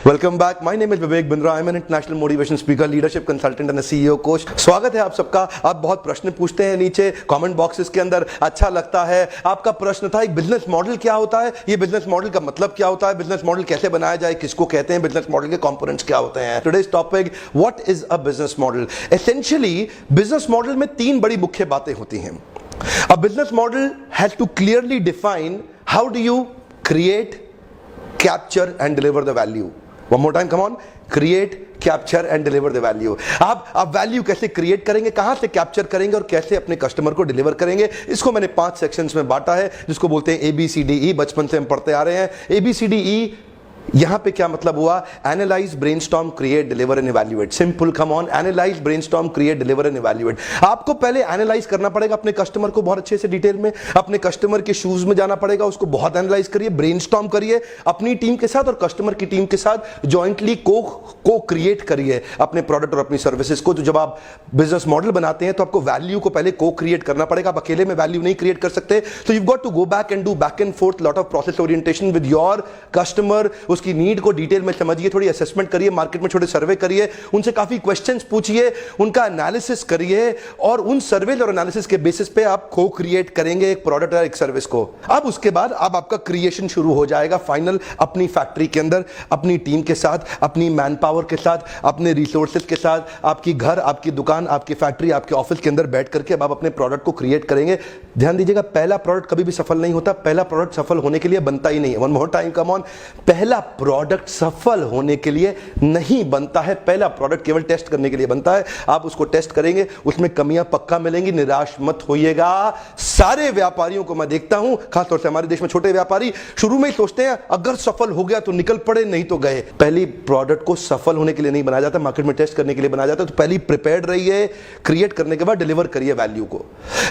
Welcome back. My name is Vivek Bindra. I am an international motivation speaker, leadership consultant and CEO coach. स्वागत है आप सबका। आप बहुत प्रश्न पूछते हैं नीचे कमेंट बॉक्सेस के अंदर, अच्छा लगता है। आपका प्रश्न था एक बिजनेस मॉडल क्या होता है, ये बिजनेस मॉडल का मतलब क्या होता है, बिजनेस मॉडल कैसे बनाया जाए, किसको कहते हैं, बिजनेस मॉडल के कंपोनेंट्स क्या होते हैं। Today's topic, what is a business model. Essentially business model में तीन बड़ी मुख्य बातें होती हैं। A business model has to clearly define how do you create, capture and deliver the value. One more time, come on. Create, capture and deliver the value. आप value कैसे create करेंगे, कहां से कैप्चर करेंगे और कैसे अपने कस्टमर को डिलीवर करेंगे। इसको मैंने 5 सेक्शंस में बांटा है, जिसको बोलते हैं ABCDE। बचपन से हम पढ़ते आ रहे हैं ABCDE। यहां पे क्या मतलब हुआ? Analyse, brainstorm, create, deliver and evaluate. Simple, come on. Analyse, brainstorm, create, deliver and evaluate. आपको पहले एनालाइज करना पड़ेगा अपने कस्टमर को बहुत अच्छे से डिटेल में, अपने कस्टमर के शूज में जाना पड़ेगा, उसको बहुत एनालाइज करिए, ब्रेनस्टॉर्म करिए अपनी टीम के साथ और कस्टमर की टीम के साथ जॉइंटली को क्रिएट करिए अपने प्रोडक्ट और अपनी सर्विसेज को। तो जब आप बिजनेस मॉडल बनाते हैं तो आपको वैल्यू को पहले को क्रिएट करना पड़ेगा। आप अकेले में वैल्यू नहीं क्रिएट कर सकते। तो you got to go back and do back and forth lot of process orientation with your customer. उसकी नीड को डिटेल में समझिए, थोड़ी असेसमेंट करिए, मार्केट में छोटे सर्वे करिए, उनसे काफी क्वेश्चंस पूछिए, उनका एनालिसिस करिए और उन सर्वे और एनालिसिस के बेसिस पे आप को क्रिएट करेंगे एक प्रोडक्ट या एक सर्विस को। अब उसके बाद अब आपका क्रिएशन शुरू हो जाएगा फाइनल, अपनी फैक्ट्री के अंदर, अपनी टीम के साथ, अपनी मैन पावर के साथ, अपने रिसोर्सेज के साथ, आपकी घर, आपकी दुकान, आपकी फैक्ट्री, आपके ऑफिस के अंदर बैठ करके अब आप अपने प्रोडक्ट को क्रिएट करेंगे। ध्यान दीजिएगा, पहला प्रोडक्ट कभी भी सफल नहीं होता। पहला प्रोडक्ट सफल होने के लिए बनता ही नहीं है। One more time, come on. पहला प्रोडक्ट सफल होने के लिए नहीं बनता है। पहला प्रोडक्ट केवल टेस्ट करने के लिए बनता है। आप उसको टेस्ट करेंगे, उसमें कमियां पक्का मिलेंगी, निराश मत होइएगा। सारे व्यापारियों को मैं देखता हूं, खासतौर से हमारे देश में छोटे व्यापारी शुरू में ही सोचते हैं अगर सफल हो गया तो निकल पड़े, नहीं तो गए। पहली प्रोडक्ट को सफल होने के लिए नहीं बनाया जाता, मार्केट में टेस्ट करने के लिए बनाया जाता है। तो पहली प्रिपेयर्ड रहिए, क्रिएट करने के बाद डिलीवर करिए वैल्यू को।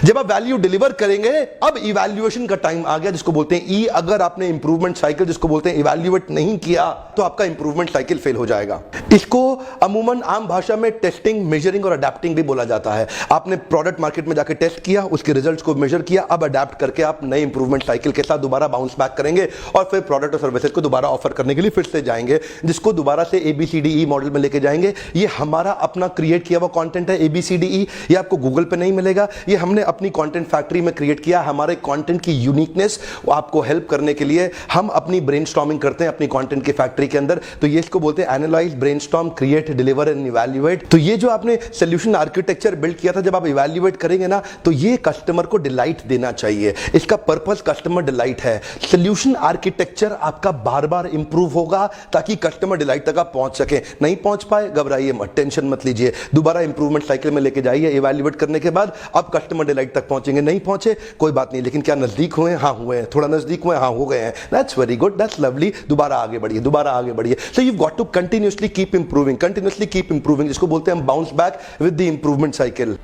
जब आप वैल्यू डिलीवर करेंगे, अब इवैल्यूएशन का टाइम आ गया, जिसको बोलते हैं ई। अगर आपने इंप्रूवमेंट साइकिल, जिसको बोलते हैं इवैल्यूएट नहीं किया, तो आपका इंप्रूवमेंट साइकिल फेल हो जाएगा। इसको अमूमन आम भाषा में टेस्टिंग, मेजरिंग और अडैप्टिंग भी बोला जाता है। आपने प्रोडक्ट मार्केट में जाकर टेस्ट किया, उसके रिजल्ट्स को मेजर किया, अब अडैप्ट करके आप नए इंप्रूवमेंट साइकिल के साथ दोबारा बाउंस बैक करेंगे और फिर प्रोडक्ट और सर्विसेज को दोबारा ऑफर करने के लिए फिर से जाएंगे, जिसको दोबारा से ABCDE मॉडल में लेके जाएंगे। ये हमारा अपना क्रिएट किया हुआ कंटेंट है ABCDE। ये आपको गूगल पे नहीं मिलेगा, ये हमने अपनी कंटेंट फैक्ट्री में क्रिएट किया। हमारे कंटेंट की यूनिकनेस आपको हेल्प करने के लिए हम अपनी ब्रेनस्टॉर्मिंग करते हैं अपनी कंटेंट की फैक्ट्री के अंदर। तो ये इसको बोलते हैं analyse, brainstorm, create, deliver and evaluate. तो ये जो आपने सॉल्यूशन आर्किटेक्चर बिल्ड किया था, जब आप इवैल्यूएट करेंगे ना, तो ये कस्टमर को डिलाइट देना चाहिए। इसका पर्पस कस्टमर डिलाइट है। सॉल्यूशन आर्किटेक्चर आपका बार बार इंप्रूव होगा ताकि कस्टमर डिलाइट तक आप पहुंच सके। नहीं पहुंच पाए, घबराइए मत, टेंशन मत लीजिए, दोबारा इंप्रूवमेंट साइकिल में लेके जाइए। इवैल्यूएट करने के बाद अब कस्टमर डिलाइट तक पहुंचेंगे। नहीं पहुंचे कोई बात नहीं, लेकिन क्या नजदीक हुए? हाँ हुए हैं। थोड़ा नजदीक हुए? हाँ हो गए हैं। That's very good, that's lovely. दोबारा आगे बढ़िए, दोबारा आगे बढ़िए। So you got to continuously keep improving, continuously keep improving, जिसको बोलते हैं हम bounce back with the improvement cycle.